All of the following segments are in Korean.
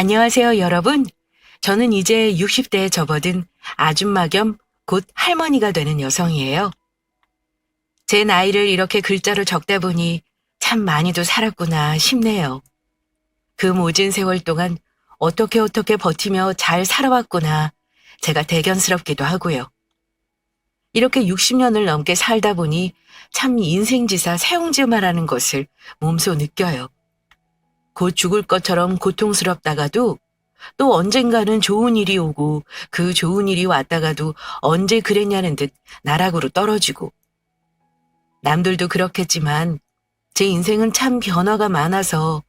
안녕하세요, 여러분. 저는 이제 60대에 접어든 아줌마 겸 곧 할머니가 되는 여성이에요. 제 나이를 이렇게 글자로 적다 보니 참 많이도 살았구나 싶네요. 그 모진 세월 동안 어떻게 버티며 잘 살아왔구나 제가 대견스럽기도 하고요. 이렇게 60년을 넘게 살다 보니 참 인생지사 세옹지마라는 것을 몸소 느껴요. 곧 죽을 것처럼 고통스럽다가도 또 언젠가는 좋은 일이 오고 그 좋은 일이 왔다가도 언제 그랬냐는 듯 나락으로 떨어지고. 남들도 그렇겠지만 제 인생은 참 변화가 많아서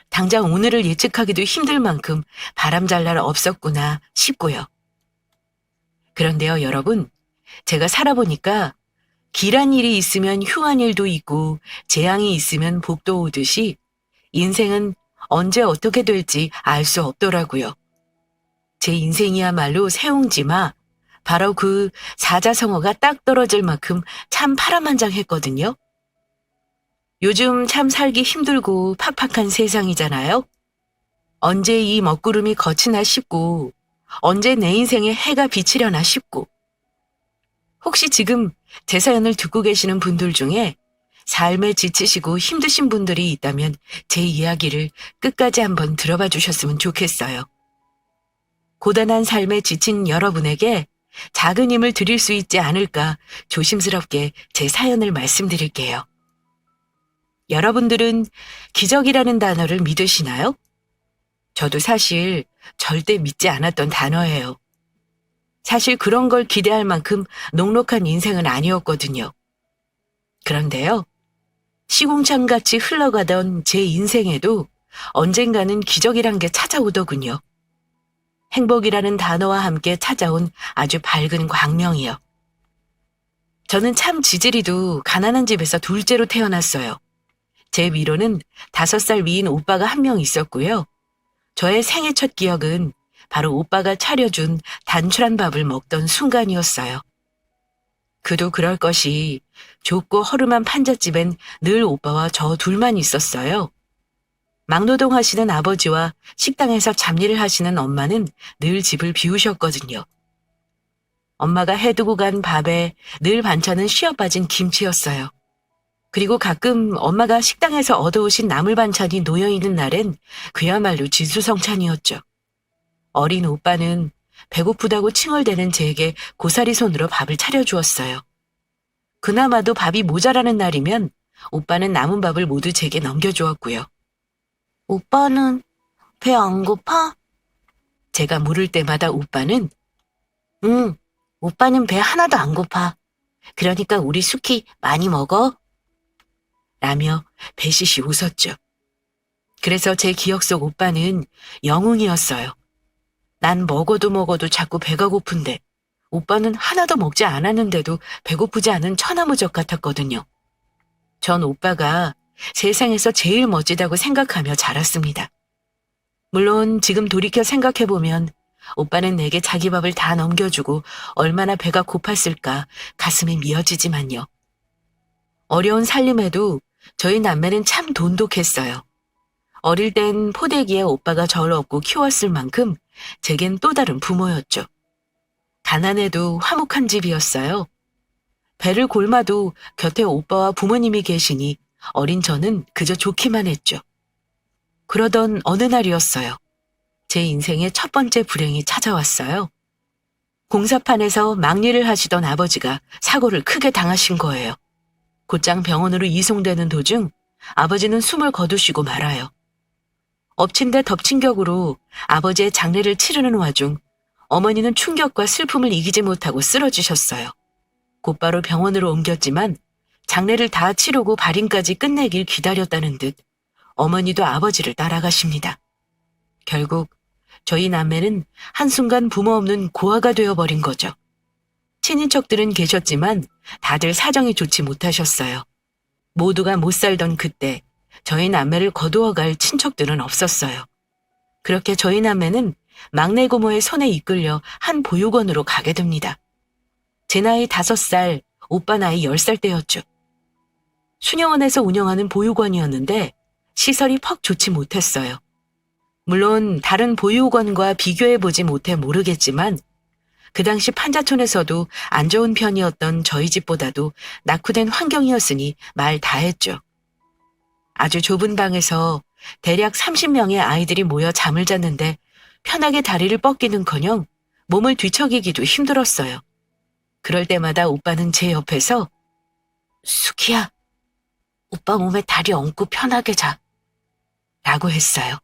당장 오늘을 예측하기도 힘들 만큼 바람잘 날 없었구나 싶고요. 그런데요, 여러분, 제가 살아보니까 길한 일이 있으면 흉한 일도 있고 재앙이 있으면 복도 오듯이 인생은 언제 어떻게 될지 알 수 없더라고요. 제 인생이야말로 세옹지마, 바로 그 사자성어가 딱 떨어질 만큼 참 파란만장했거든요. 요즘 참 살기 힘들고 팍팍한 세상이잖아요. 언제 이 먹구름이 거치나 싶고 언제 내 인생에 해가 비치려나 싶고. 혹시 지금 제 사연을 듣고 계시는 분들 중에 삶에 지치시고 힘드신 분들이 있다면 제 이야기를 끝까지 한번 들어봐 주셨으면 좋겠어요. 고단한 삶에 지친 여러분에게 작은 힘을 드릴 수 있지 않을까 조심스럽게 제 사연을 말씀드릴게요. 여러분들은 기적이라는 단어를 믿으시나요? 저도 사실 절대 믿지 않았던 단어예요. 사실 그런 걸 기대할 만큼 녹록한 인생은 아니었거든요. 그런데요, 시궁창같이 흘러가던 제 인생에도 언젠가는 기적이란 게 찾아오더군요. 행복이라는 단어와 함께 찾아온 아주 밝은 광명이요. 저는 참 지지리도 가난한 집에서 둘째로 태어났어요. 제 위로는 5살 위인 오빠가 한 명 있었고요. 저의 생애 첫 기억은 바로 오빠가 차려준 단출한 밥을 먹던 순간이었어요. 그도 그럴 것이 좁고 허름한 판잣집엔 늘 오빠와 저 둘만 있었어요. 막노동 하시는 아버지와 식당에서 잡일을 하시는 엄마는 늘 집을 비우셨거든요. 엄마가 해두고 간 밥에 늘 반찬은 쉬어 빠진 김치였어요. 그리고 가끔 엄마가 식당에서 얻어오신 나물 반찬이 놓여있는 날엔 그야말로 진수성찬이었죠. 어린 오빠는 배고프다고 칭얼대는 제게 고사리 손으로 밥을 차려주었어요. 그나마도 밥이 모자라는 날이면 오빠는 남은 밥을 모두 제게 넘겨주었고요. 오빠는 배 안 고파? 제가 물을 때마다 오빠는 응, 오빠는 배 하나도 안 고파. 그러니까 우리 숙희 많이 먹어. 라며 배시시 웃었죠. 그래서 제 기억 속 오빠는 영웅이었어요. 난 먹어도 자꾸 배가 고픈데 오빠는 하나도 먹지 않았는데도 배고프지 않은 천하무적 같았거든요. 전 오빠가 세상에서 제일 멋지다고 생각하며 자랐습니다. 물론 지금 돌이켜 생각해보면 오빠는 내게 자기 밥을 다 넘겨주고 얼마나 배가 고팠을까 가슴이 미어지지만요. 어려운 살림에도 저희 남매는 참 돈독했어요. 어릴 땐 포대기에 오빠가 저를 업고 키웠을 만큼 제겐 또 다른 부모였죠. 가난해도 화목한 집이었어요. 배를 골마도 곁에 오빠와 부모님이 계시니 어린 저는 그저 좋기만 했죠. 그러던 어느 날이었어요. 제 인생의 첫 번째 불행이 찾아왔어요. 공사판에서 막일을 하시던 아버지가 사고를 크게 당하신 거예요. 곧장 병원으로 이송되는 도중 아버지는 숨을 거두시고 말아요. 엎친 데 덮친 격으로 아버지의 장례를 치르는 와중 어머니는 충격과 슬픔을 이기지 못하고 쓰러지셨어요. 곧바로 병원으로 옮겼지만 장례를 다 치르고 발인까지 끝내길 기다렸다는 듯 어머니도 아버지를 따라가십니다. 결국 저희 남매는 한순간 부모 없는 고아가 되어버린 거죠. 친인척들은 계셨지만 다들 사정이 좋지 못하셨어요. 모두가 못 살던 그때 저희 남매를 거두어갈 친척들은 없었어요. 그렇게 저희 남매는 막내 고모의 손에 이끌려 한 보육원으로 가게 됩니다. 제 나이 5살, 오빠 나이 10살 때였죠. 수녀원에서 운영하는 보육원이었는데 시설이 퍽 좋지 못했어요. 물론 다른 보육원과 비교해보지 못해 모르겠지만 그 당시 판자촌에서도 안 좋은 편이었던 저희 집보다도 낙후된 환경이었으니 말 다했죠. 아주 좁은 방에서 대략 30명의 아이들이 모여 잠을 잤는데 편하게 다리를 뻗기는커녕 몸을 뒤척이기도 힘들었어요. 그럴 때마다 오빠는 제 옆에서 수키야, 오빠 몸에 다리 얹고 편하게 자 라고 했어요.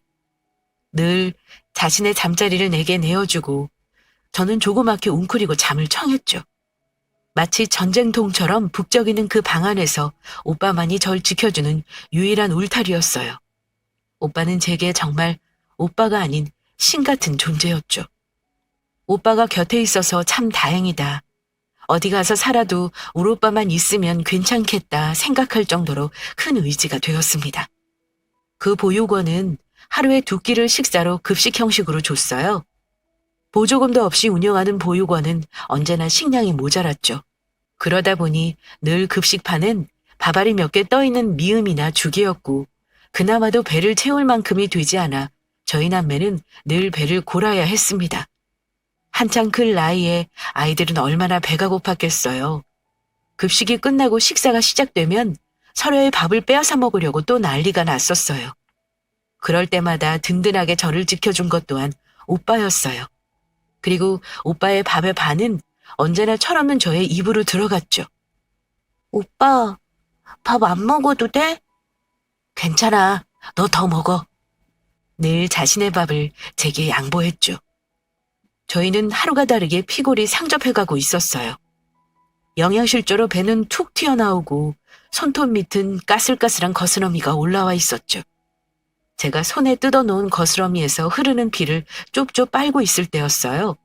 늘 자신의 잠자리를 내게 내어주고 저는 조그맣게 웅크리고 잠을 청했죠. 마치 전쟁통처럼 북적이는 그 방 안에서 오빠만이 절 지켜주는 유일한 울타리였어요. 오빠는 제게 정말 오빠가 아닌 신 같은 존재였죠. 오빠가 곁에 있어서 참 다행이다. 어디 가서 살아도 우리 오빠만 있으면 괜찮겠다 생각할 정도로 큰 의지가 되었습니다. 그 보육원은 하루에 2끼를 식사로 급식 형식으로 줬어요. 보조금도 없이 운영하는 보육원은 언제나 식량이 모자랐죠. 그러다 보니 늘 급식판엔 밥알이 몇 개 떠있는 미음이나 죽이었고 그나마도 배를 채울 만큼이 되지 않아 저희 남매는 늘 배를 골아야 했습니다. 한창 클 나이에 아이들은 얼마나 배가 고팠겠어요. 급식이 끝나고 식사가 시작되면 서로의 밥을 빼앗아 먹으려고 또 난리가 났었어요. 그럴 때마다 든든하게 저를 지켜준 것 또한 오빠였어요. 그리고 오빠의 밥의 반은 언제나 철없는 저의 입으로 들어갔죠. 오빠, 밥 안 먹어도 돼? 괜찮아, 너 더 먹어. 늘 자신의 밥을 제게 양보했죠. 저희는 하루가 다르게 피골이 상접해가고 있었어요. 영양실조로 배는 툭 튀어나오고 손톱 밑은 까슬까슬한 거스러미가 올라와 있었죠. 제가 손에 뜯어놓은 거스러미에서 흐르는 피를 쪽쪽 빨고 있을 때였어요.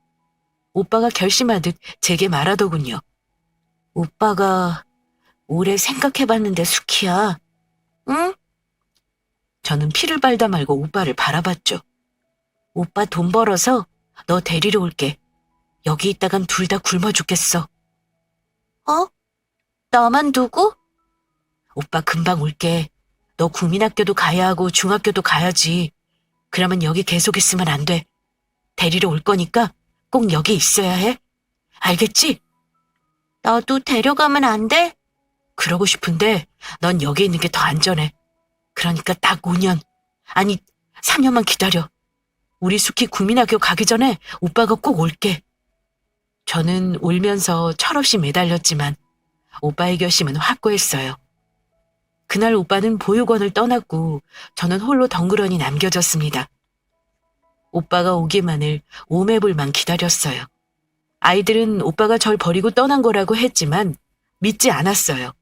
오빠가 결심하듯 제게 말하더군요. 오빠가 오래 생각해봤는데 수키야. 응? 저는 피를 빨다 말고 오빠를 바라봤죠. 오빠 돈 벌어서 너 데리러 올게. 여기 있다간 둘 다 굶어 죽겠어. 어? 나만 두고? 오빠 금방 올게. 너 국민학교도 가야 하고 중학교도 가야지. 그러면 여기 계속 있으면 안 돼. 데리러 올 거니까 꼭 여기 있어야 해. 알겠지? 나도 데려가면 안 돼? 그러고 싶은데 넌 여기 있는 게 더 안전해. 그러니까 딱 5년, 아니 3년만 기다려. 우리 수키 국민학교 가기 전에 오빠가 꼭 올게. 저는 울면서 철없이 매달렸지만 오빠의 결심은 확고했어요. 그날 오빠는 보육원을 떠났고 저는 홀로 덩그러니 남겨졌습니다. 오빠가 오기만을 오매불만 기다렸어요. 아이들은 오빠가 절 버리고 떠난 거라고 했지만 믿지 않았어요.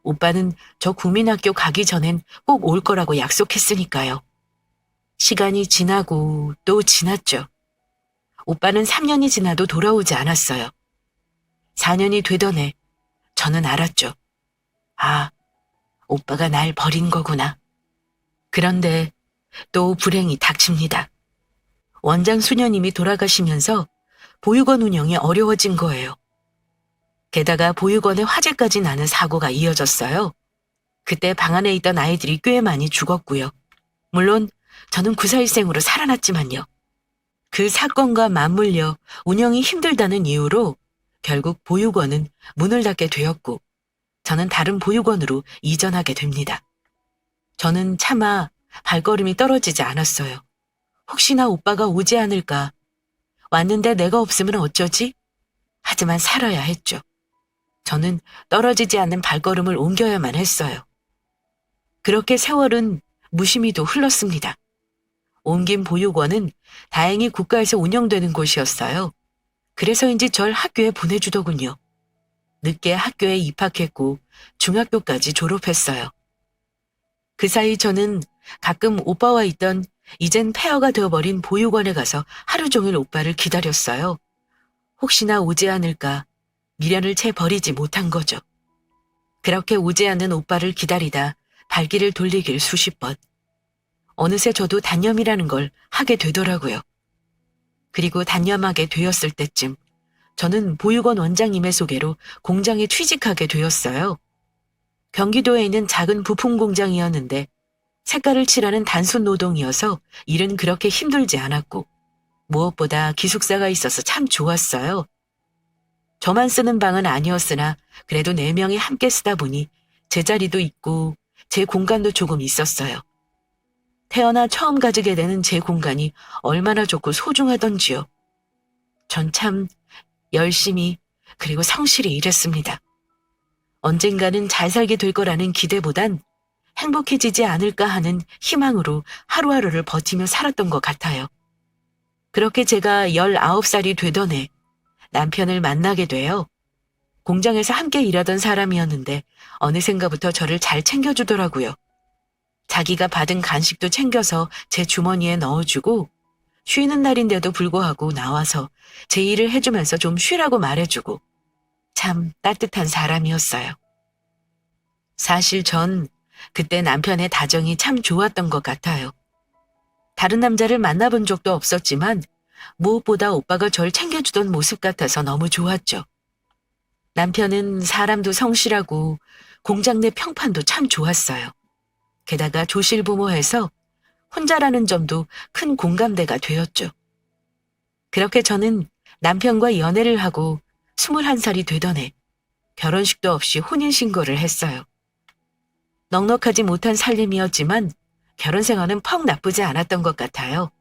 오빠는 저 국민학교 가기 전엔 꼭 올 거라고 약속했으니까요. 시간이 지나고 또 지났죠. 오빠는 3년이 지나도 돌아오지 않았어요. 4년이 되던 해 저는 알았죠. 아, 오빠가 날 버린 거구나. 그런데 또 불행이 닥칩니다. 원장 수녀님이 돌아가시면서 보육원 운영이 어려워진 거예요. 게다가 보육원에 화재까지 나는 사고가 이어졌어요. 그때 방 안에 있던 아이들이 꽤 많이 죽었고요. 물론 저는 구사일생으로 살아났지만요. 그 사건과 맞물려 운영이 힘들다는 이유로 결국 보육원은 문을 닫게 되었고 저는 다른 보육원으로 이전하게 됩니다. 저는 차마 발걸음이 떨어지지 않았어요. 혹시나 오빠가 오지 않을까. 왔는데 내가 없으면 어쩌지? 하지만 살아야 했죠. 저는 떨어지지 않는 발걸음을 옮겨야만 했어요. 그렇게 세월은 무심히도 흘렀습니다. 옮긴 보육원은 다행히 국가에서 운영되는 곳이었어요. 그래서인지 절 학교에 보내주더군요. 늦게 학교에 입학했고 중학교까지 졸업했어요. 그 사이 저는 가끔 오빠와 있던 이젠 폐허가 되어버린 보육원에 가서 하루 종일 오빠를 기다렸어요. 혹시나 오지 않을까 미련을 채 버리지 못한 거죠. 그렇게 오지 않는 오빠를 기다리다 발길을 돌리길 수십 번. 어느새 저도 단념이라는 걸 하게 되더라고요. 그리고 단념하게 되었을 때쯤 저는 보육원 원장님의 소개로 공장에 취직하게 되었어요. 경기도에 있는 작은 부품 공장이었는데 색깔을 칠하는 단순 노동이어서 일은 그렇게 힘들지 않았고 무엇보다 기숙사가 있어서 참 좋았어요. 저만 쓰는 방은 아니었으나 그래도 4명이 함께 쓰다 보니 제 자리도 있고 제 공간도 조금 있었어요. 태어나 처음 가지게 되는 제 공간이 얼마나 좋고 소중하던지요. 전 참 열심히 그리고 성실히 일했습니다. 언젠가는 잘 살게 될 거라는 기대보단 행복해지지 않을까 하는 희망으로 하루하루를 버티며 살았던 것 같아요. 그렇게 제가 19살이 되던 해 남편을 만나게 돼요. 공장에서 함께 일하던 사람이었는데 어느샌가부터 저를 잘 챙겨주더라고요. 자기가 받은 간식도 챙겨서 제 주머니에 넣어주고 쉬는 날인데도 불구하고 나와서 제 일을 해주면서 좀 쉬라고 말해주고 참 따뜻한 사람이었어요. 사실 전 그때 남편의 다정이 참 좋았던 것 같아요. 다른 남자를 만나본 적도 없었지만 무엇보다 오빠가 절 챙겨주던 모습 같아서 너무 좋았죠. 남편은 사람도 성실하고 공장 내 평판도 참 좋았어요. 게다가 조실부모해서 혼자라는 점도 큰 공감대가 되었죠. 그렇게 저는 남편과 연애를 하고 21살이 되던 해 결혼식도 없이 혼인신고를 했어요. 넉넉하지 못한 살림이었지만 결혼 생활은 퍽 나쁘지 않았던 것 같아요.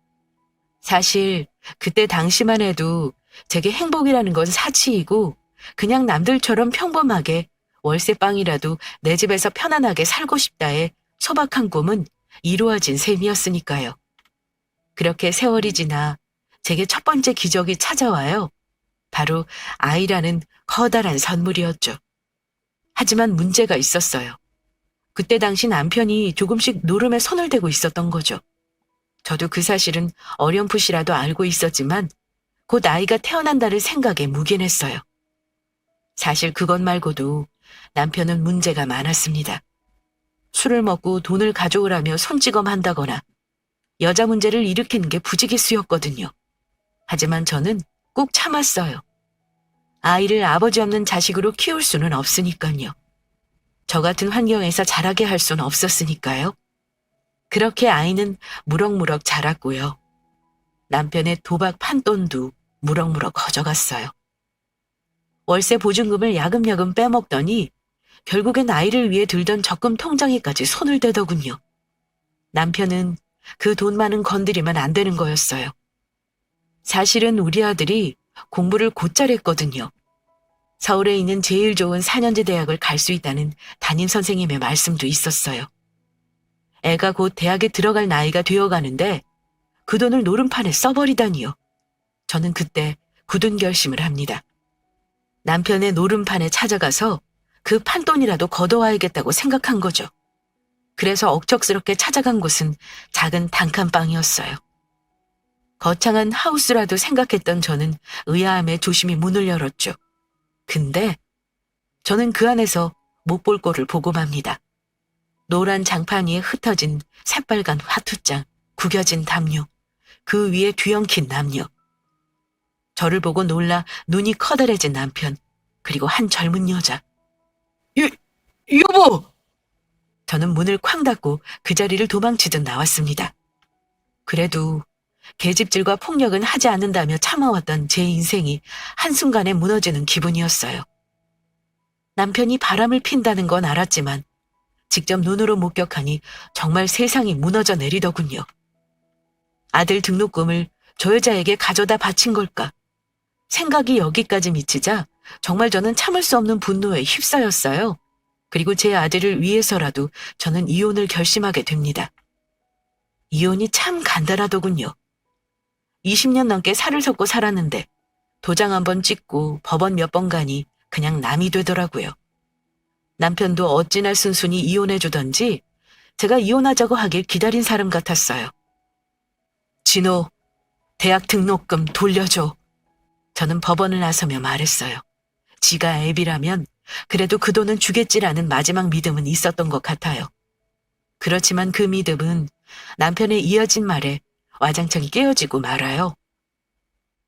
사실 그때 당시만 해도 제게 행복이라는 건 사치이고 그냥 남들처럼 평범하게 월세방이라도 내 집에서 편안하게 살고 싶다의 소박한 꿈은 이루어진 셈이었으니까요. 그렇게 세월이 지나 제게 첫 번째 기적이 찾아와요. 바로 아이라는 커다란 선물이었죠. 하지만 문제가 있었어요. 그때 당시 남편이 조금씩 노름에 손을 대고 있었던 거죠. 저도 그 사실은 어렴풋이라도 알고 있었지만 곧 아이가 태어난다를 생각에 묵인했어요. 사실 그것 말고도 남편은 문제가 많았습니다. 술을 먹고 돈을 가져오라며 손찌검한다거나 여자 문제를 일으키는 게 부지기수였거든요. 하지만 저는 꾹 참았어요. 아이를 아버지 없는 자식으로 키울 수는 없으니까요. 저 같은 환경에서 자라게 할 수는 없었으니까요. 그렇게 아이는 무럭무럭 자랐고요. 남편의 도박 판돈도 무럭무럭 커져갔어요. 월세 보증금을 야금야금 빼먹더니 결국엔 아이를 위해 들던 적금 통장에까지 손을 대더군요. 남편은 그 돈 많은 건드리면 안 되는 거였어요. 사실은 우리 아들이 공부를 곧잘 했거든요. 서울에 있는 제일 좋은 4년제 대학을 갈 수 있다는 담임 선생님의 말씀도 있었어요. 애가 곧 대학에 들어갈 나이가 되어가는데 그 돈을 노름판에 써버리다니요. 저는 그때 굳은 결심을 합니다. 남편의 노름판에 찾아가서 그 판돈이라도 걷어와야겠다고 생각한 거죠. 그래서 억척스럽게 찾아간 곳은 작은 단칸방이었어요. 거창한 하우스라도 생각했던 저는 의아함에 조심히 문을 열었죠. 근데 저는 그 안에서 못 볼 꼴을 보고 맙니다. 노란 장판 위에 흩어진 새빨간 화투장, 구겨진 담요, 그 위에 뒤엉킨 남녀. 저를 보고 놀라 눈이 커다래진 남편, 그리고 한 젊은 여자. 여보! 저는 문을 쾅 닫고 그 자리를 도망치듯 나왔습니다. 그래도 계집질과 폭력은 하지 않는다며 참아왔던 제 인생이 한순간에 무너지는 기분이었어요. 남편이 바람을 핀다는 건 알았지만 직접 눈으로 목격하니 정말 세상이 무너져 내리더군요. 아들 등록금을 저 여자에게 가져다 바친 걸까? 생각이 여기까지 미치자 정말 저는 참을 수 없는 분노에 휩싸였어요. 그리고 제 아들을 위해서라도 저는 이혼을 결심하게 됩니다. 이혼이 참 간단하더군요. 20년 넘게 살을 섞고 살았는데 도장 한 번 찍고 법원 몇 번 가니 그냥 남이 되더라고요. 남편도 어찌나 순순히 이혼해주던지 제가 이혼하자고 하길 기다린 사람 같았어요. 진호, 대학 등록금 돌려줘. 저는 법원을 나서며 말했어요. 지가 애비라면 그래도 그 돈은 주겠지라는 마지막 믿음은 있었던 것 같아요. 그렇지만 그 믿음은 남편의 이어진 말에 와장창 깨어지고 말아요.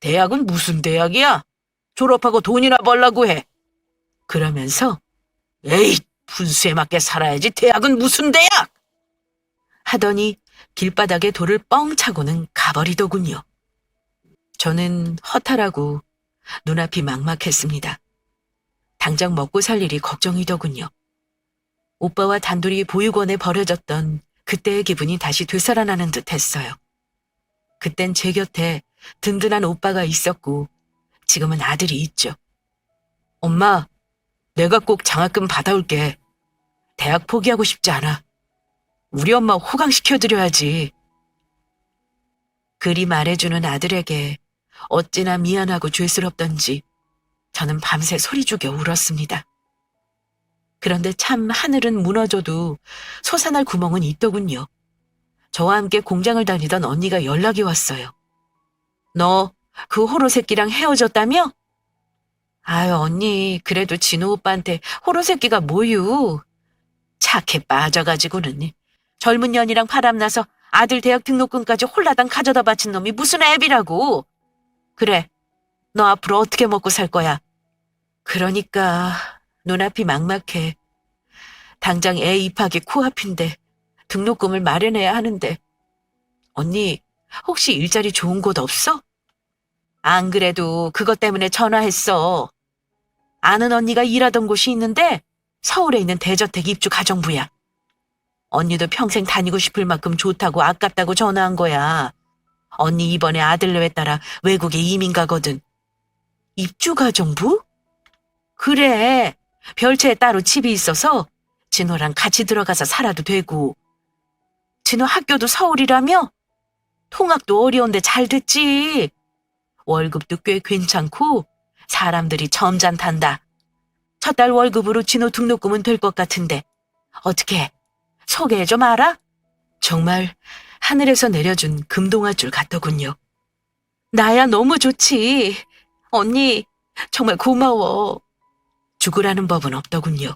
대학은 무슨 대학이야? 졸업하고 돈이나 벌라고 해. 그러면서 에이, 분수에 맞게 살아야지 대학은 무슨 대학! 하더니 길바닥에 돌을 뻥 차고는 가버리더군요. 저는 허탈하고 눈앞이 막막했습니다. 당장 먹고 살 일이 걱정이더군요. 오빠와 단둘이 보육원에 버려졌던 그때의 기분이 다시 되살아나는 듯 했어요. 그땐 제 곁에 든든한 오빠가 있었고 지금은 아들이 있죠. 엄마, 내가 꼭 장학금 받아올게. 대학 포기하고 싶지 않아. 우리 엄마 호강시켜드려야지. 그리 말해주는 아들에게 어찌나 미안하고 죄스럽던지 저는 밤새 소리 죽여 울었습니다. 그런데 참 하늘은 무너져도 솟아날 구멍은 있더군요. 저와 함께 공장을 다니던 언니가 연락이 왔어요. 너 그 호로 새끼랑 헤어졌다며? 아유 언니, 그래도 진호 오빠한테 호로 새끼가 뭐유. 착해 빠져가지고는 젊은 년이랑 바람나서 아들 대학 등록금까지 홀라당 가져다 바친 놈이 무슨 애비라고. 그래, 너 앞으로 어떻게 먹고 살 거야? 그러니까 눈앞이 막막해. 당장 애 입학이 코앞인데 등록금을 마련해야 하는데. 언니, 혹시 일자리 좋은 곳 없어? 안 그래도 그것 때문에 전화했어. 아는 언니가 일하던 곳이 있는데 서울에 있는 대저택 입주 가정부야. 언니도 평생 다니고 싶을 만큼 좋다고 아깝다고 전화한 거야. 언니 이번에 아들내외 따라 외국에 이민 가거든. 입주 가정부? 그래. 별채에 따로 집이 있어서 진호랑 같이 들어가서 살아도 되고. 진호 학교도 서울이라며? 통학도 어려운데 잘 됐지. 월급도 꽤 괜찮고 사람들이 점잖단다. 첫 달 월급으로 진호 등록금은 될 것 같은데 어떻게 소개해 좀 알아? 정말 하늘에서 내려준 금동아줄 같더군요. 나야 너무 좋지. 언니 정말 고마워. 죽으라는 법은 없더군요.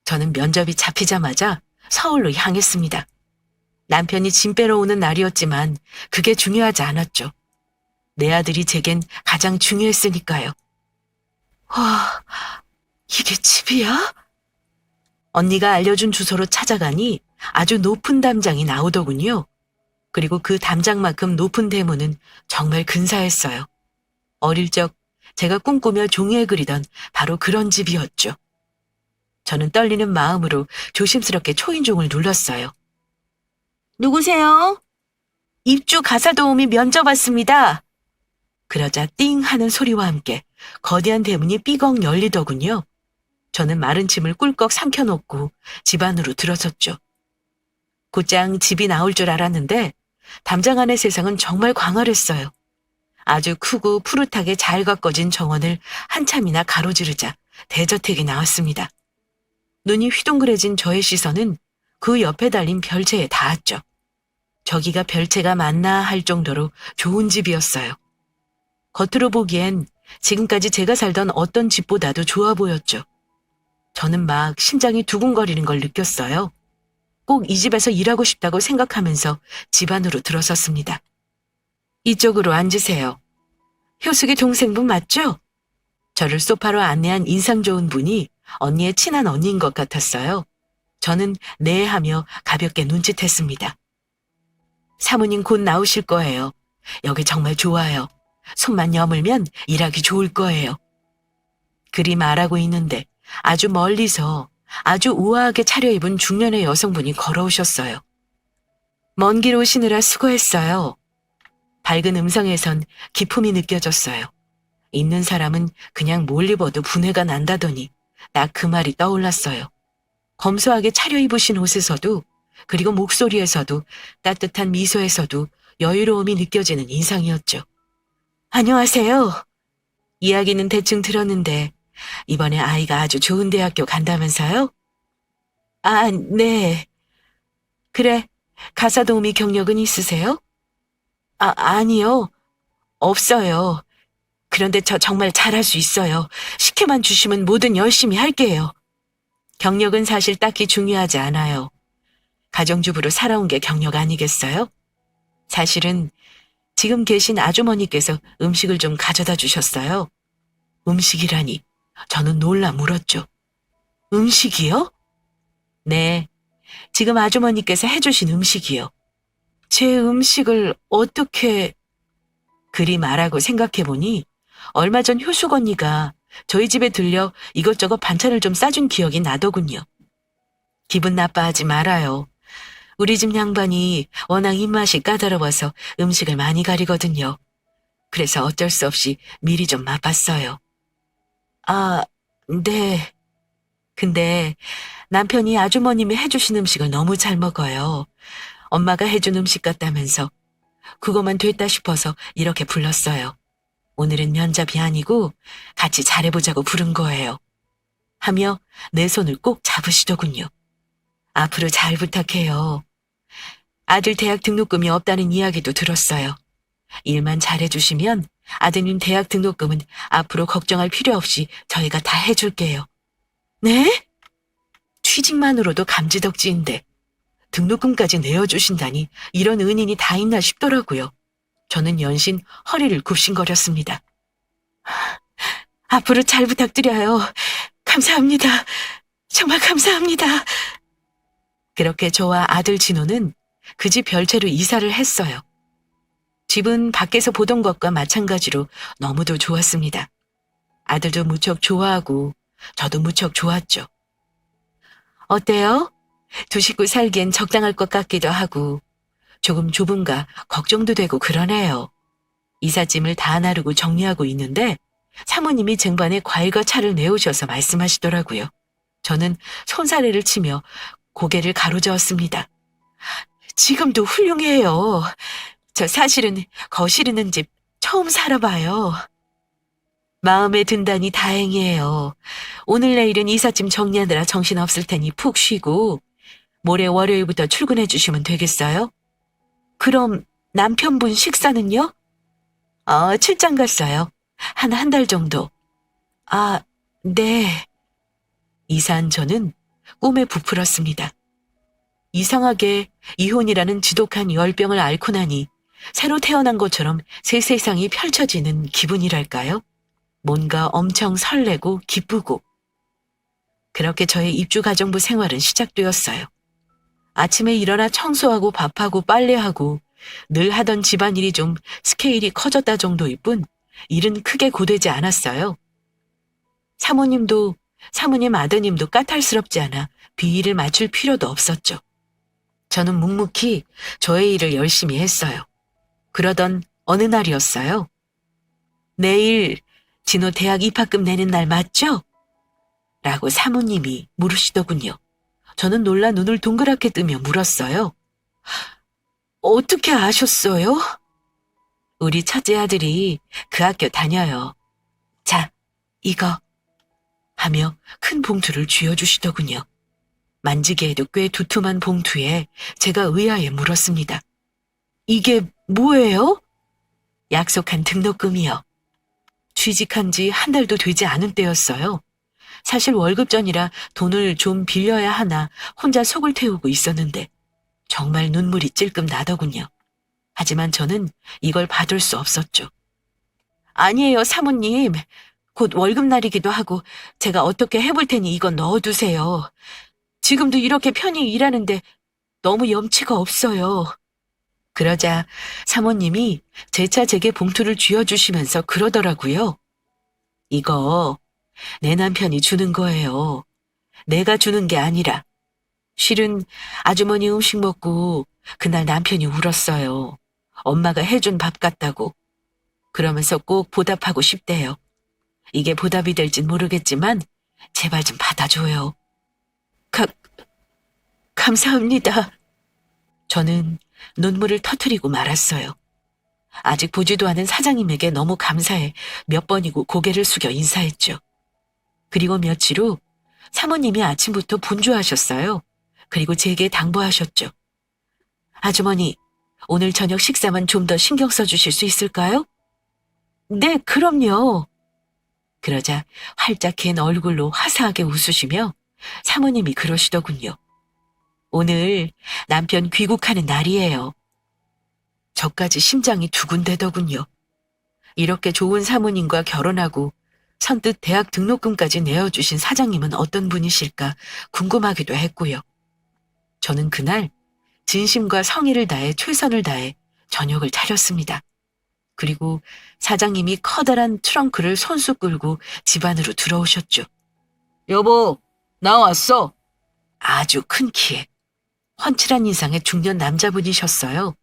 저는 면접이 잡히자마자 서울로 향했습니다. 남편이 짐 빼러 오는 날이었지만 그게 중요하지 않았죠. 내 아들이 제겐 가장 중요했으니까요. 와, 이게 집이야? 언니가 알려준 주소로 찾아가니 아주 높은 담장이 나오더군요. 그리고 그 담장만큼 높은 대문은 정말 근사했어요. 어릴 적 제가 꿈꾸며 종이에 그리던 바로 그런 집이었죠. 저는 떨리는 마음으로 조심스럽게 초인종을 눌렀어요. 누구세요? 입주 가사 도우미 면접 왔습니다. 그러자 띵 하는 소리와 함께 거대한 대문이 삐걱 열리더군요. 저는 마른 침을 꿀꺽 삼켜놓고 집 안으로 들어섰죠. 곧장 집이 나올 줄 알았는데 담장 안의 세상은 정말 광활했어요. 아주 크고 푸릇하게 잘 가꿔진 정원을 한참이나 가로지르자 대저택이 나왔습니다. 눈이 휘둥그레진 저의 시선은 그 옆에 달린 별채에 닿았죠. 저기가 별채가 맞나 할 정도로 좋은 집이었어요. 겉으로 보기엔 지금까지 제가 살던 어떤 집보다도 좋아 보였죠. 저는 막 심장이 두근거리는 걸 느꼈어요. 꼭 이 집에서 일하고 싶다고 생각하면서 집 안으로 들어섰습니다. 이쪽으로 앉으세요. 효숙이 동생분 맞죠? 저를 소파로 안내한 인상 좋은 분이 언니의 친한 언니인 것 같았어요. 저는 네 하며 가볍게 눈짓했습니다. 사모님 곧 나오실 거예요. 여기 정말 좋아요. 손만 여물면 일하기 좋을 거예요. 그리 말하고 있는데 아주 멀리서 아주 우아하게 차려입은 중년의 여성분이 걸어오셨어요. 먼 길 오시느라 수고했어요. 밝은 음성에선 기품이 느껴졌어요. 있는 사람은 그냥 뭘 입어도 분해가 난다더니 딱 그 말이 떠올랐어요. 검소하게 차려입으신 옷에서도 그리고 목소리에서도 따뜻한 미소에서도 여유로움이 느껴지는 인상이었죠. 안녕하세요. 이야기는 대충 들었는데 이번에 아이가 아주 좋은 대학교 간다면서요? 아, 네. 그래, 가사 도우미 경력은 있으세요? 아니요. 없어요. 그런데 저 정말 잘할 수 있어요. 시켜만 주시면 뭐든 열심히 할게요. 경력은 사실 딱히 중요하지 않아요. 가정주부로 살아온 게 경력 아니겠어요? 사실은 지금 계신 아주머니께서 음식을 좀 가져다 주셨어요. 음식이라니 저는 놀라 물었죠. 음식이요? 네, 지금 아주머니께서 해주신 음식이요. 제 음식을 어떻게... 그리 말하고 생각해보니 얼마 전 효숙 언니가 저희 집에 들려 이것저것 반찬을 좀 싸준 기억이 나더군요. 기분 나빠하지 말아요. 우리 집 양반이 워낙 입맛이 까다로워서 음식을 많이 가리거든요. 그래서 어쩔 수 없이 미리 좀 맛봤어요. 아, 네. 근데 남편이 아주머님이 해주신 음식을 너무 잘 먹어요. 엄마가 해준 음식 같다면서 그거만 됐다 싶어서 이렇게 불렀어요. 오늘은 면접이 아니고 같이 잘해보자고 부른 거예요. 하며 내 손을 꼭 잡으시더군요. 앞으로 잘 부탁해요. 아들 대학 등록금이 없다는 이야기도 들었어요. 일만 잘해주시면 아드님 대학 등록금은 앞으로 걱정할 필요 없이 저희가 다 해줄게요. 네? 취직만으로도 감지덕지인데 등록금까지 내어주신다니 이런 은인이 다 있나 싶더라고요. 저는 연신 허리를 굽신거렸습니다. 앞으로 잘 부탁드려요. 감사합니다. 정말 감사합니다. 그렇게 저와 아들 진호는 그 집 별채로 이사를 했어요. 집은 밖에서 보던 것과 마찬가지로 너무도 좋았습니다. 아들도 무척 좋아하고 저도 무척 좋았죠. 어때요? 두 식구 살기엔 적당할 것 같기도 하고 조금 좁은가 걱정도 되고 그러네요. 이삿짐을 다 나르고 정리하고 있는데 사모님이 쟁반에 과일과 차를 내오셔서 말씀하시더라고요. 저는 손사래를 치며 고개를 가로저었습니다. 지금도 훌륭해요. 저 사실은 거실 있는 집 처음 살아봐요. 마음에 든다니 다행이에요. 오늘 내일은 이삿짐 정리하느라 정신없을 테니 푹 쉬고 모레 월요일부터 출근해 주시면 되겠어요? 그럼 남편분 식사는요? 출장 갔어요. 한 달 정도. 아, 네. 이사한 저는 꿈에 부풀었습니다. 이상하게 이혼이라는 지독한 열병을 앓고 나니 새로 태어난 것처럼 새 세상이 펼쳐지는 기분이랄까요? 뭔가 엄청 설레고 기쁘고. 그렇게 저의 입주가정부 생활은 시작되었어요. 아침에 일어나 청소하고 밥하고 빨래하고 늘 하던 집안일이 좀 스케일이 커졌다 정도일 뿐 일은 크게 고되지 않았어요. 사모님도 사모님 아드님도 까탈스럽지 않아 비위를 맞출 필요도 없었죠. 저는 묵묵히 저의 일을 열심히 했어요. 그러던 어느 날이었어요. 내일 진호 대학 입학금 내는 날 맞죠? 라고 사모님이 물으시더군요. 저는 놀라 눈을 동그랗게 뜨며 물었어요. 어떻게 아셨어요? 우리 첫째 아들이 그 학교 다녀요. 자, 이거 하며 큰 봉투를 쥐어주시더군요. 만지기에도 꽤 두툼한 봉투에 제가 의아해 물었습니다. 이게 뭐예요? 약속한 등록금이요. 취직한 지 한 달도 되지 않은 때였어요. 사실 월급 전이라 돈을 좀 빌려야 하나 혼자 속을 태우고 있었는데 정말 눈물이 찔끔 나더군요. 하지만 저는 이걸 받을 수 없었죠. 아니에요, 사모님. 곧 월급날이기도 하고 제가 어떻게 해볼 테니 이건 넣어두세요. 지금도 이렇게 편히 일하는데 너무 염치가 없어요. 그러자 사모님이 재차 제게 봉투를 쥐어주시면서 그러더라고요. 이거 내 남편이 주는 거예요. 내가 주는 게 아니라. 실은 아주머니 음식 먹고 그날 남편이 울었어요. 엄마가 해준 밥 같다고. 그러면서 꼭 보답하고 싶대요. 이게 보답이 될진 모르겠지만 제발 좀 받아줘요. 감사합니다. 저는 눈물을 터뜨리고 말았어요. 아직 보지도 않은 사장님에게 너무 감사해 몇 번이고 고개를 숙여 인사했죠. 그리고 며칠 후 사모님이 아침부터 분주하셨어요. 그리고 제게 당부하셨죠. 아주머니, 오늘 저녁 식사만 좀 더 신경 써주실 수 있을까요? 네, 그럼요. 그러자 활짝 갠 얼굴로 화사하게 웃으시며 사모님이 그러시더군요. 오늘 남편 귀국하는 날이에요. 저까지 심장이 두근대더군요. 이렇게 좋은 사모님과 결혼하고 선뜻 대학 등록금까지 내어주신 사장님은 어떤 분이실까 궁금하기도 했고요. 저는 그날 진심과 성의를 다해 최선을 다해 저녁을 차렸습니다. 그리고 사장님이 커다란 트렁크를 손수 끌고 집 안으로 들어오셨죠. 여보, 나 왔어. 아주 큰 키에 훤칠한 인상의 중년 남자분이셨어요.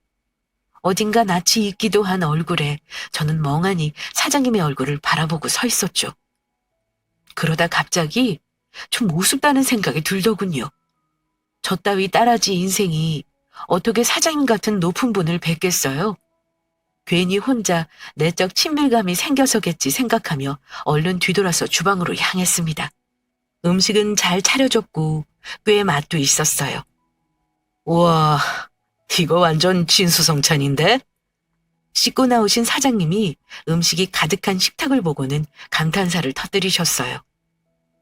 어딘가 낯이 익기도 한 얼굴에 저는 멍하니 사장님의 얼굴을 바라보고 서 있었죠. 그러다 갑자기 좀 우습다는 생각이 들더군요. 저 따위 따라지 인생이 어떻게 사장님 같은 높은 분을 뵙겠어요? 괜히 혼자 내적 친밀감이 생겨서겠지 생각하며 얼른 뒤돌아서 주방으로 향했습니다. 음식은 잘 차려졌고 꽤 맛도 있었어요. 우와, 이거 완전 진수성찬인데? 씻고 나오신 사장님이 음식이 가득한 식탁을 보고는 감탄사를 터뜨리셨어요.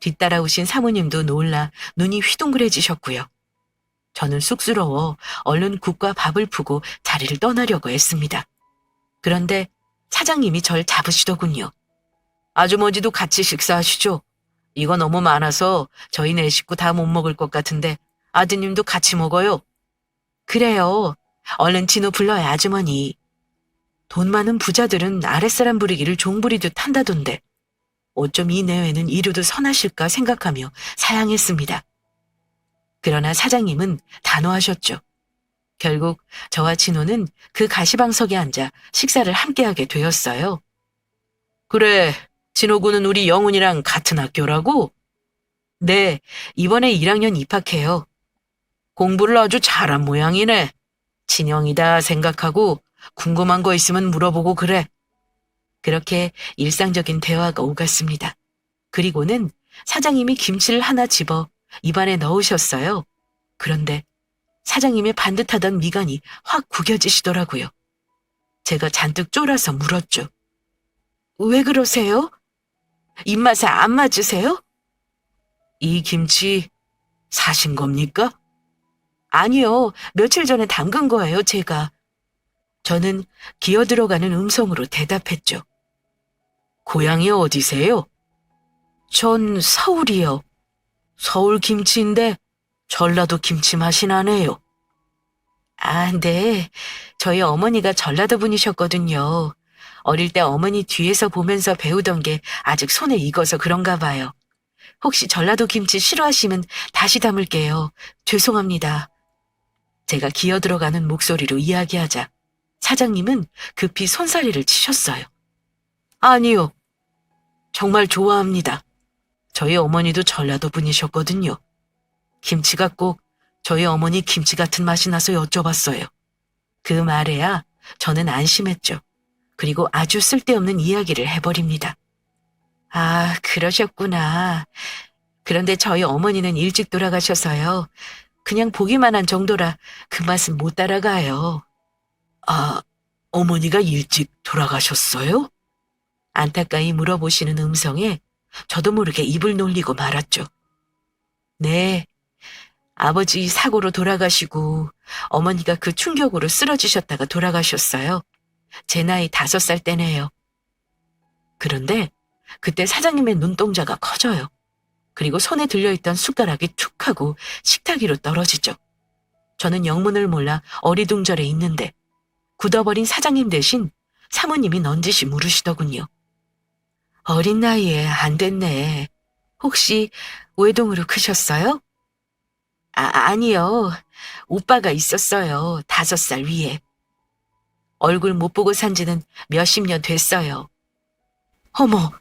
뒤따라오신 사모님도 놀라 눈이 휘둥그레지셨고요. 저는 쑥스러워 얼른 국과 밥을 푸고 자리를 떠나려고 했습니다. 그런데 사장님이 절 잡으시더군요. 아주머니도 같이 식사하시죠? 이거 너무 많아서 저희 네 식구 다 못 먹을 것 같은데 아드님도 같이 먹어요. 그래요. 얼른 진호 불러요, 아주머니. 돈 많은 부자들은 아랫사람 부리기를 종 부리듯 한다던데 어쩜 이 내외는 이루도 선하실까 생각하며 사양했습니다. 그러나 사장님은 단호하셨죠. 결국 저와 진호는 그 가시방석에 앉아 식사를 함께하게 되었어요. 그래, 진호군은 우리 영훈이랑 같은 학교라고? 네, 이번에 1학년 입학해요. 공부를 아주 잘한 모양이네. 진영이다 생각하고 궁금한 거 있으면 물어보고 그래. 그렇게 일상적인 대화가 오갔습니다. 그리고는 사장님이 김치를 하나 집어 입안에 넣으셨어요. 그런데 사장님의 반듯하던 미간이 확 구겨지시더라고요. 제가 잔뜩 쫄아서 물었죠. 왜 그러세요? 입맛에 안 맞으세요? 이 김치 사신 겁니까? 아니요, 며칠 전에 담근 거예요, 제가. 저는 기어들어가는 음성으로 대답했죠. 고향이 어디세요? 전 서울이요. 서울 김치인데 전라도 김치 맛이 나네요. 아, 네. 저희 어머니가 전라도 분이셨거든요. 어릴 때 어머니 뒤에서 보면서 배우던 게 아직 손에 익어서 그런가 봐요. 혹시 전라도 김치 싫어하시면 다시 담을게요. 죄송합니다. 제가 기어들어가는 목소리로 이야기하자 사장님은 급히 손사래를 치셨어요. 아니요. 정말 좋아합니다. 저희 어머니도 전라도 분이셨거든요. 김치가 꼭 저희 어머니 김치 같은 맛이 나서 여쭤봤어요. 그 말에야 저는 안심했죠. 그리고 아주 쓸데없는 이야기를 해버립니다. 아, 그러셨구나. 그런데 저희 어머니는 일찍 돌아가셔서요. 그냥 보기만 한 정도라 그 맛은 못 따라가요. 아, 어머니가 일찍 돌아가셨어요? 안타까이 물어보시는 음성에 저도 모르게 입을 놀리고 말았죠. 네, 아버지 사고로 돌아가시고 어머니가 그 충격으로 쓰러지셨다가 돌아가셨어요. 제 나이 5살 때네요. 그런데 그때 사장님의 눈동자가 커져요. 그리고 손에 들려있던 숟가락이 툭 하고 식탁 위로 떨어지죠. 저는 영문을 몰라 어리둥절해 있는데 굳어버린 사장님 대신 사모님이 넌지시 물으시더군요. 어린 나이에 안 됐네. 혹시 외동으로 크셨어요? 아니요. 오빠가 있었어요. 5살 위에. 얼굴 못 보고 산 지는 몇십 년 됐어요. 어머!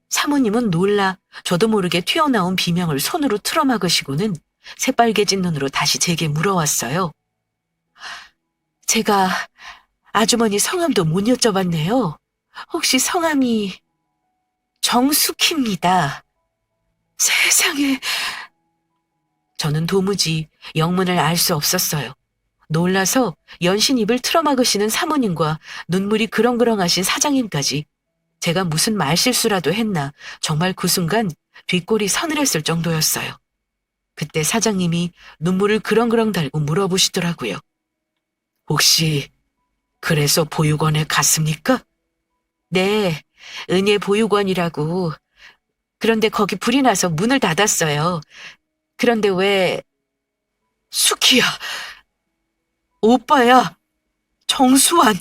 사모님은 놀라 저도 모르게 튀어나온 비명을 손으로 틀어막으시고는 새빨개진 눈으로 다시 제게 물어왔어요. 제가 아주머니 성함도 못 여쭤봤네요. 혹시 성함이 정숙희입니다. 세상에. 저는 도무지 영문을 알 수 없었어요. 놀라서 연신 입을 틀어막으시는 사모님과 눈물이 그렁그렁하신 사장님까지 제가 무슨 말실수라도 했나 정말 그 순간 뒷골이 서늘했을 정도였어요. 그때 사장님이 눈물을 그렁그렁 달고 물어보시더라고요. 혹시 그래서 보육원에 갔습니까? 네, 은예 보육원이라고. 그런데 거기 불이 나서 문을 닫았어요. 그런데 왜... 수키야, 오빠야, 정수환,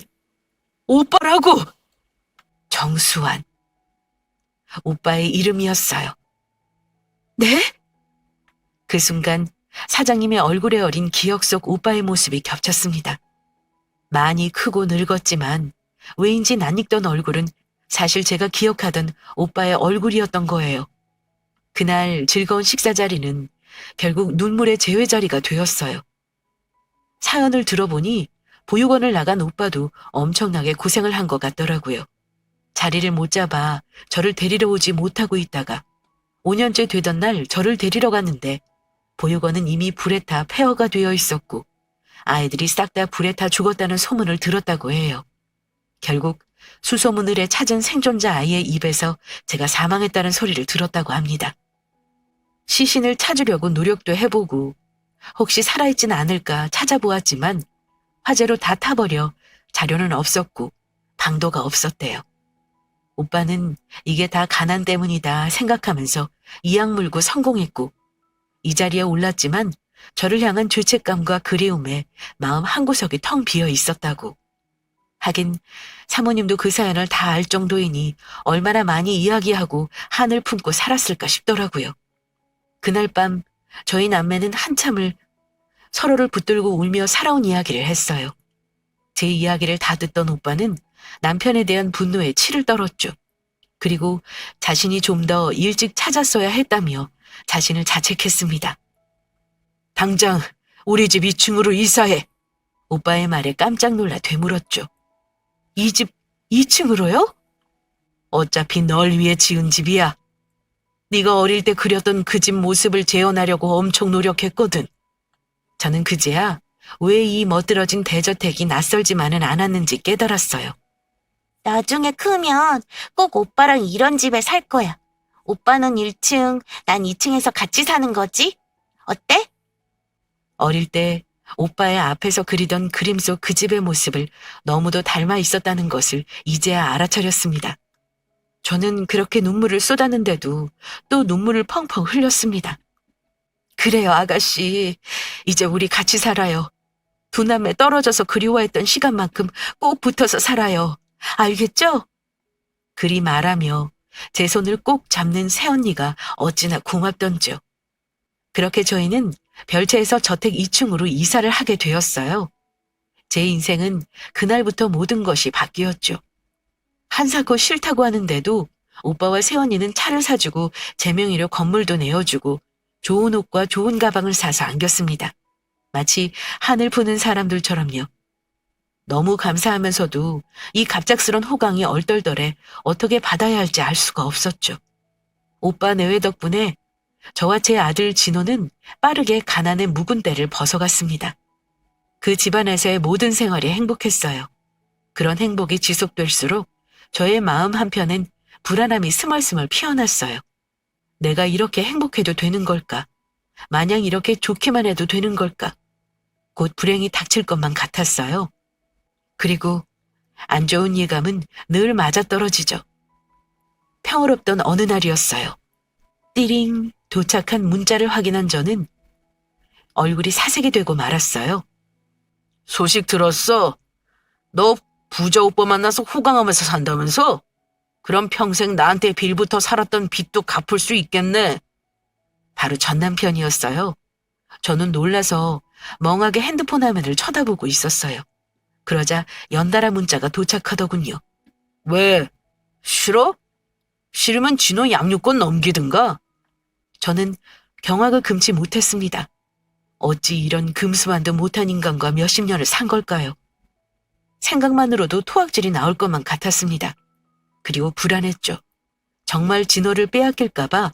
오빠라고! 정수환. 오빠의 이름이었어요. 네? 그 순간 사장님의 얼굴에 어린 기억 속 오빠의 모습이 겹쳤습니다. 많이 크고 늙었지만 왜인지 낯익던 얼굴은 사실 제가 기억하던 오빠의 얼굴이었던 거예요. 그날 즐거운 식사 자리는 결국 눈물의 재회 자리가 되었어요. 사연을 들어보니 보육원을 나간 오빠도 엄청나게 고생을 한 것 같더라고요. 자리를 못 잡아 저를 데리러 오지 못하고 있다가 5년째 되던 날 저를 데리러 갔는데 보육원은 이미 불에 타 폐허가 되어 있었고 아이들이 싹 다 불에 타 죽었다는 소문을 들었다고 해요. 결국 수소문을에 찾은 생존자 아이의 입에서 제가 사망했다는 소리를 들었다고 합니다. 시신을 찾으려고 노력도 해보고 혹시 살아있진 않을까 찾아보았지만 화재로 다 타버려 자료는 없었고 방도가 없었대요. 오빠는 이게 다 가난 때문이다 생각하면서 이악 물고 성공했고 이 자리에 올랐지만 저를 향한 죄책감과 그리움에 마음 한구석이 텅 비어 있었다고. 하긴 사모님도 그 사연을 다 알 정도이니 얼마나 많이 이야기하고 한을 품고 살았을까 싶더라고요. 그날 밤 저희 남매는 한참을 서로를 붙들고 울며 살아온 이야기를 했어요. 제 이야기를 다 듣던 오빠는 남편에 대한 분노에 치를 떨었죠. 그리고 자신이 좀 더 일찍 찾았어야 했다며 자신을 자책했습니다. 당장 우리 집 2층으로 이사해. 오빠의 말에 깜짝 놀라 되물었죠. 이 집 2층으로요? 어차피 널 위해 지은 집이야. 네가 어릴 때 그렸던 그 집 모습을 재현하려고 엄청 노력했거든. 저는 그제야 왜 이 멋들어진 대저택이 낯설지만은 않았는지 깨달았어요. 나중에 크면 꼭 오빠랑 이런 집에 살 거야. 오빠는 1층, 난 2층에서 같이 사는 거지? 어때? 어릴 때 오빠의 앞에서 그리던 그림 속 그 집의 모습을 너무도 닮아 있었다는 것을 이제야 알아차렸습니다. 저는 그렇게 눈물을 쏟았는데도 또 눈물을 펑펑 흘렸습니다. 그래요, 아가씨. 이제 우리 같이 살아요. 두 남매 떨어져서 그리워했던 시간만큼 꼭 붙어서 살아요. 알겠죠? 그리 말하며 제 손을 꼭 잡는 새언니가 어찌나 고맙던지요. 그렇게 저희는 별채에서 저택 2층으로 이사를 하게 되었어요. 제 인생은 그날부터 모든 것이 바뀌었죠. 한사코 싫다고 하는데도 오빠와 새언니는 차를 사주고 제 명의로 건물도 내어주고 좋은 옷과 좋은 가방을 사서 안겼습니다. 마치 하늘 푸는 사람들처럼요. 너무 감사하면서도 이 갑작스런 호강이 얼떨떨해 어떻게 받아야 할지 알 수가 없었죠. 오빠 내외 덕분에 저와 제 아들 진호는 빠르게 가난의 묵은 때를 벗어갔습니다. 그 집안에서의 모든 생활이 행복했어요. 그런 행복이 지속될수록 저의 마음 한편엔 불안함이 스멀스멀 피어났어요. 내가 이렇게 행복해도 되는 걸까? 마냥 이렇게 좋기만 해도 되는 걸까? 곧 불행이 닥칠 것만 같았어요. 그리고 안 좋은 예감은 늘 맞아떨어지죠. 평화롭던 어느 날이었어요. 띠링 도착한 문자를 확인한 저는 얼굴이 사색이 되고 말았어요. 소식 들었어? 너 부자 오빠 만나서 호강하면서 산다면서? 그럼 평생 나한테 빌부터 살았던 빚도 갚을 수 있겠네. 바로 전 남편이었어요. 저는 놀라서 멍하게 핸드폰 화면을 쳐다보고 있었어요. 그러자 연달아 문자가 도착하더군요. 왜? 싫어? 싫으면 진호 양육권 넘기든가? 저는 경악을 금치 못했습니다. 어찌 이런 금수만도 못한 인간과 몇십 년을 산 걸까요? 생각만으로도 토악질이 나올 것만 같았습니다. 그리고 불안했죠. 정말 진호를 빼앗길까봐,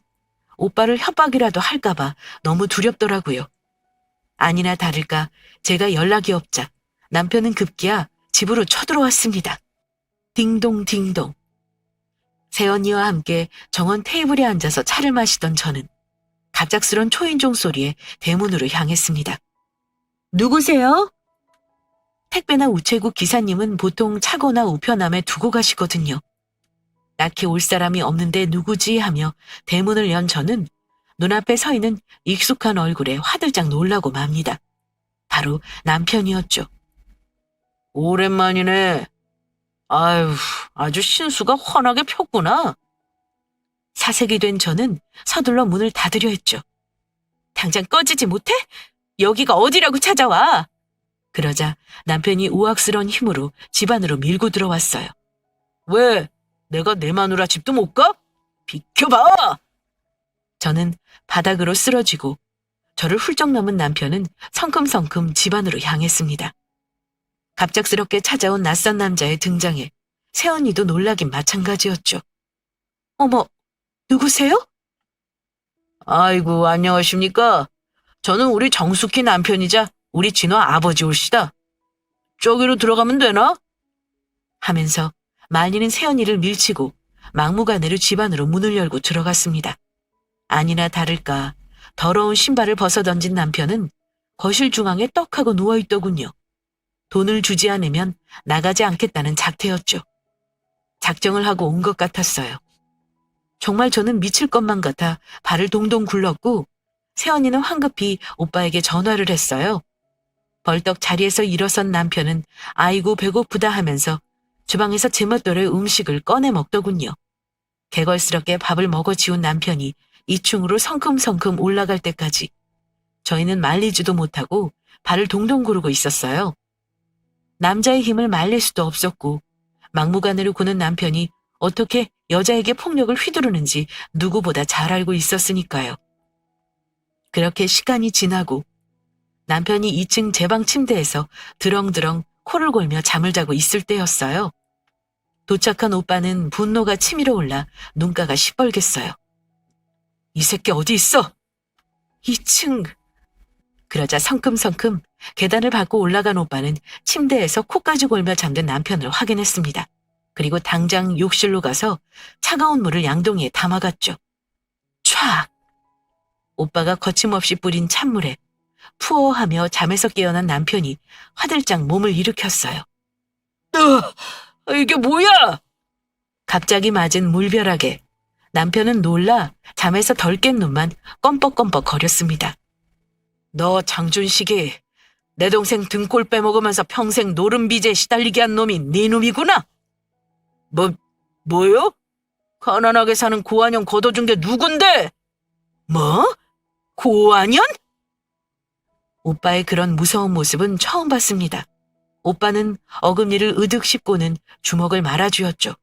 오빠를 협박이라도 할까봐 너무 두렵더라고요. 아니나 다를까 제가 연락이 없자 남편은 급기야 집으로 쳐들어왔습니다. 딩동 딩동. 새언니와 함께 정원 테이블에 앉아서 차를 마시던 저는 갑작스런 초인종 소리에 대문으로 향했습니다. 누구세요? 택배나 우체국 기사님은 보통 차거나 우편함에 두고 가시거든요. 딱히 올 사람이 없는데 누구지 하며 대문을 연 저는 눈앞에 서 있는 익숙한 얼굴에 화들짝 놀라고 맙니다. 바로 남편이었죠. 오랜만이네. 아유, 아주 신수가 훤하게 폈구나. 사색이 된 저는 서둘러 문을 닫으려 했죠. 당장 꺼지지 못해? 여기가 어디라고 찾아와? 그러자 남편이 우악스러운 힘으로 집 안으로 밀고 들어왔어요. 왜? 내가 내 마누라 집도 못 가? 비켜봐! 저는 바닥으로 쓰러지고 저를 훌쩍 넘은 남편은 성큼성큼 집 안으로 향했습니다. 갑작스럽게 찾아온 낯선 남자의 등장에 새언니도 놀라긴 마찬가지였죠. 어머, 누구세요? 아이고, 안녕하십니까? 저는 우리 정숙희 남편이자 우리 진화 아버지 올시다. 저기로 들어가면 되나? 하면서 말리는 새언니를 밀치고 막무가내로 집 안으로 문을 열고 들어갔습니다. 아니나 다를까 더러운 신발을 벗어던진 남편은 거실 중앙에 떡하고 누워있더군요. 돈을 주지 않으면 나가지 않겠다는 작태였죠. 작정을 하고 온 것 같았어요. 정말 저는 미칠 것만 같아 발을 동동 굴렀고 새언니는 황급히 오빠에게 전화를 했어요. 벌떡 자리에서 일어선 남편은 아이고 배고프다 하면서 주방에서 제멋대로의 음식을 꺼내 먹더군요. 개걸스럽게 밥을 먹어 지운 남편이 2층으로 성큼성큼 올라갈 때까지 저희는 말리지도 못하고 발을 동동 구르고 있었어요. 남자의 힘을 말릴 수도 없었고 막무가내로 구는 남편이 어떻게 여자에게 폭력을 휘두르는지 누구보다 잘 알고 있었으니까요. 그렇게 시간이 지나고 남편이 2층 제 방 침대에서 드렁드렁 코를 골며 잠을 자고 있을 때였어요. 도착한 오빠는 분노가 치밀어 올라 눈가가 시뻘갰어요. 이 새끼 어디 있어? 2층. 그러자 성큼성큼 계단을 밟고 올라간 오빠는 침대에서 코까지 골며 잠든 남편을 확인했습니다. 그리고 당장 욕실로 가서 차가운 물을 양동이에 담아갔죠. 촥! 오빠가 거침없이 뿌린 찬물에 푸어하며 잠에서 깨어난 남편이 화들짝 몸을 일으켰어요. 이게 뭐야? 갑자기 맞은 물벼락에 남편은 놀라 잠에서 덜 깬 눈만 껌뻑껌뻑 거렸습니다. 너 장준식이 내 동생 등골 빼먹으면서 평생 노름비제에 시달리게 한 놈이 네 놈이구나? 뭐요? 가난하게 사는 고한영 걷어준 게 누군데? 뭐? 고한현? 오빠의 그런 무서운 모습은 처음 봤습니다. 오빠는 어금니를 으득 씹고는 주먹을 말아쥐었죠.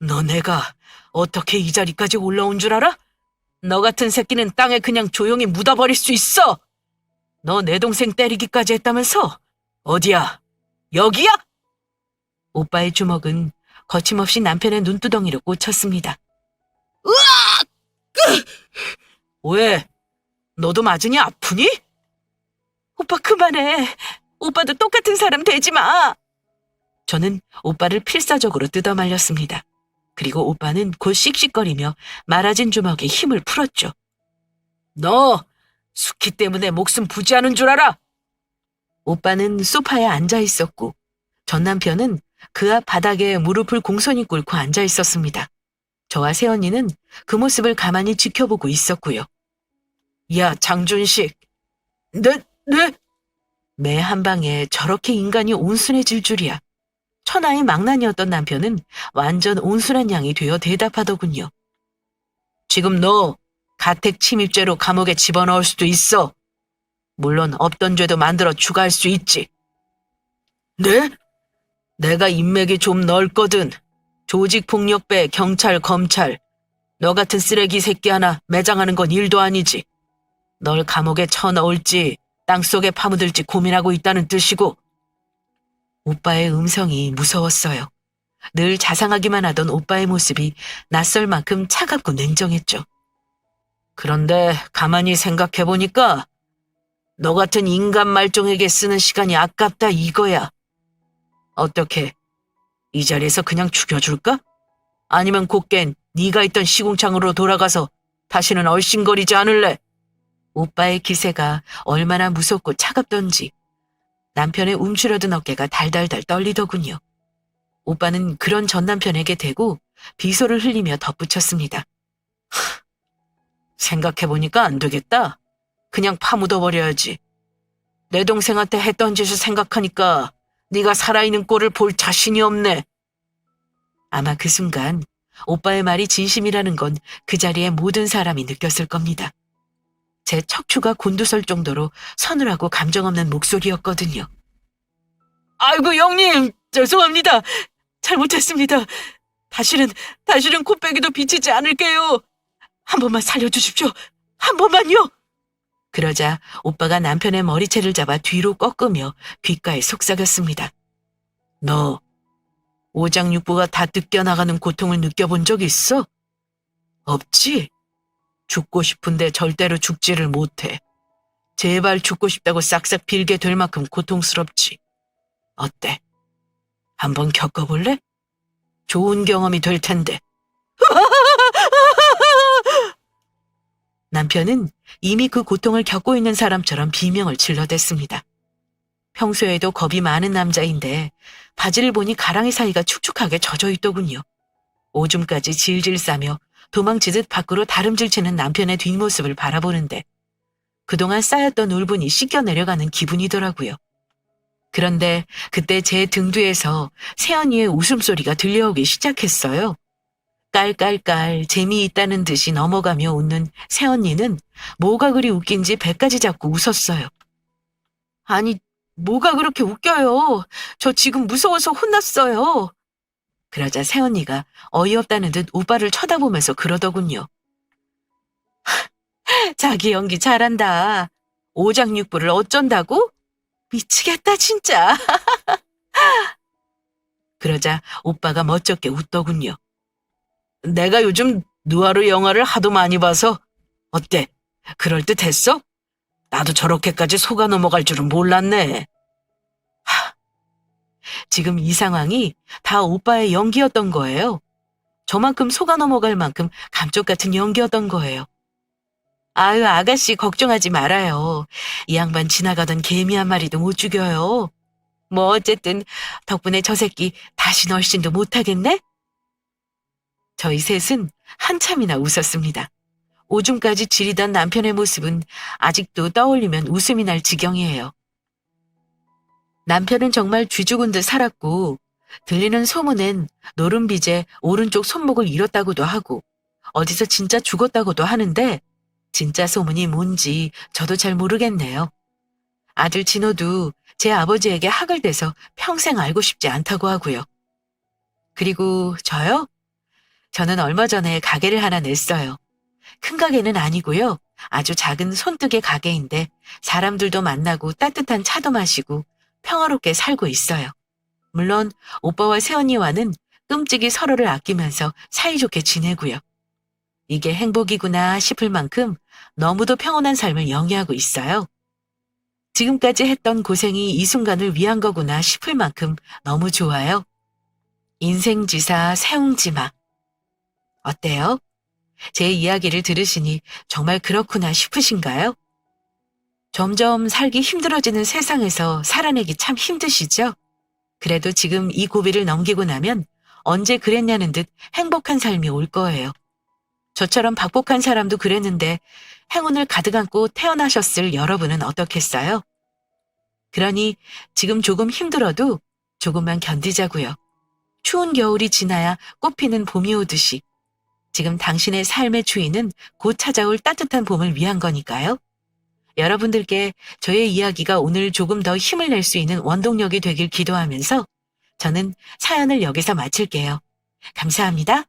너 내가 어떻게 이 자리까지 올라온 줄 알아? 너 같은 새끼는 땅에 그냥 조용히 묻어버릴 수 있어! 너 내 동생 때리기까지 했다면서? 어디야? 여기야? 오빠의 주먹은 거침없이 남편의 눈두덩이로 꽂혔습니다. 으악! 왜? 너도 맞으니 아프니? 오빠 그만해. 오빠도 똑같은 사람 되지 마. 저는 오빠를 필사적으로 뜯어말렸습니다. 그리고 오빠는 곧 씩씩거리며 말아진 주먹에 힘을 풀었죠. 너 숙희 때문에 목숨 부지하는 줄 알아? 오빠는 소파에 앉아 있었고 전 남편은 그 앞 바닥에 무릎을 공손히 꿇고 앉아 있었습니다. 저와 새언니는 그 모습을 가만히 지켜보고 있었고요. 야, 장준식. 네? 매 한 방에 저렇게 인간이 온순해질 줄이야. 천하의 망난이었던 남편은 완전 온순한 양이 되어 대답하더군요. 지금 너 가택 침입죄로 감옥에 집어넣을 수도 있어. 물론 없던 죄도 만들어 추가할 수 있지. 네? 내가 인맥이 좀 넓거든. 조직폭력배, 경찰, 검찰. 너 같은 쓰레기 새끼 하나 매장하는 건 일도 아니지. 널 감옥에 쳐넣을지 땅속에 파묻을지 고민하고 있다는 뜻이고. 오빠의 음성이 무서웠어요. 늘 자상하기만 하던 오빠의 모습이 낯설 만큼 차갑고 냉정했죠. 그런데 가만히 생각해보니까 너 같은 인간 말종에게 쓰는 시간이 아깝다 이거야. 어떻게? 이 자리에서 그냥 죽여줄까? 아니면 곱게 네가 있던 시궁창으로 돌아가서 다시는 얼씬거리지 않을래? 오빠의 기세가 얼마나 무섭고 차갑던지 남편의 움츠러든 어깨가 달달달 떨리더군요. 오빠는 그런 전 남편에게 대고 비소를 흘리며 덧붙였습니다. 생각해보니까 안 되겠다. 그냥 파묻어버려야지. 내 동생한테 했던 짓을 생각하니까 네가 살아있는 꼴을 볼 자신이 없네. 아마 그 순간 오빠의 말이 진심이라는 건 그 자리에 모든 사람이 느꼈을 겁니다. 제 척추가 곤두설 정도로 서늘하고 감정 없는 목소리였거든요. 아이고 형님, 죄송합니다. 잘못했습니다. 다시는 코빼기도 비치지 않을게요. 한 번만 살려주십시오. 한 번만요. 그러자 오빠가 남편의 머리채를 잡아 뒤로 꺾으며 귓가에 속삭였습니다. 너 오장육부가 다 뜯겨나가는 고통을 느껴본 적 있어? 없지? 죽고 싶은데 절대로 죽지를 못해. 제발 죽고 싶다고 싹싹 빌게 될 만큼 고통스럽지. 어때? 한번 겪어볼래? 좋은 경험이 될 텐데. 남편은 이미 그 고통을 겪고 있는 사람처럼 비명을 질러댔습니다. 평소에도 겁이 많은 남자인데 바지를 보니 가랑이 사이가 축축하게 젖어 있더군요. 오줌까지 질질 싸며 도망치듯 밖으로 다름질치는 남편의 뒷모습을 바라보는데 그동안 쌓였던 울분이 씻겨 내려가는 기분이더라고요. 그런데 그때 제 등 뒤에서 새언니의 웃음소리가 들려오기 시작했어요. 깔깔깔 재미있다는 듯이 넘어가며 웃는 새언니는 뭐가 그리 웃긴지 배까지 잡고 웃었어요. 아니, 뭐가 그렇게 웃겨요? 저 지금 무서워서 혼났어요. 그러자 새언니가 어이없다는 듯 오빠를 쳐다보면서 그러더군요. 자기 연기 잘한다. 오장육부를 어쩐다고? 미치겠다 진짜. 그러자 오빠가 멋쩍게 웃더군요. 내가 요즘 누아르 영화를 하도 많이 봐서 어때? 그럴듯했어? 나도 저렇게까지 속아 넘어갈 줄은 몰랐네. 지금 이 상황이 다 오빠의 연기였던 거예요. 저만큼 속아 넘어갈 만큼 감쪽 같은 연기였던 거예요. 아유, 아가씨 걱정하지 말아요. 이 양반 지나가던 개미 한 마리도 못 죽여요. 뭐 어쨌든 덕분에 저 새끼 다시 널씬도 못하겠네? 저희 셋은 한참이나 웃었습니다. 오줌까지 지리던 남편의 모습은 아직도 떠올리면 웃음이 날 지경이에요. 남편은 정말 쥐 죽은 듯 살았고 들리는 소문엔 노른비제 오른쪽 손목을 잃었다고도 하고 어디서 진짜 죽었다고도 하는데 진짜 소문이 뭔지 저도 잘 모르겠네요. 아들 진호도 제 아버지에게 학을 대서 평생 알고 싶지 않다고 하고요. 그리고 저요? 저는 얼마 전에 가게를 하나 냈어요. 큰 가게는 아니고요. 아주 작은 손뜨개 가게인데 사람들도 만나고 따뜻한 차도 마시고 평화롭게 살고 있어요. 물론 오빠와 새언니와는 끔찍이 서로를 아끼면서 사이좋게 지내고요. 이게 행복이구나 싶을 만큼 너무도 평온한 삶을 영위하고 있어요. 지금까지 했던 고생이 이 순간을 위한 거구나 싶을 만큼 너무 좋아요. 인생지사 세웅지마. 어때요? 제 이야기를 들으시니 정말 그렇구나 싶으신가요? 점점 살기 힘들어지는 세상에서 살아내기 참 힘드시죠? 그래도 지금 이 고비를 넘기고 나면 언제 그랬냐는 듯 행복한 삶이 올 거예요. 저처럼 박복한 사람도 그랬는데 행운을 가득 안고 태어나셨을 여러분은 어떻겠어요? 그러니 지금 조금 힘들어도 조금만 견디자고요. 추운 겨울이 지나야 꽃피는 봄이 오듯이 지금 당신의 삶의 주인은 곧 찾아올 따뜻한 봄을 위한 거니까요. 여러분들께 저의 이야기가 오늘 조금 더 힘을 낼 수 있는 원동력이 되길 기도하면서 저는 사연을 여기서 마칠게요. 감사합니다.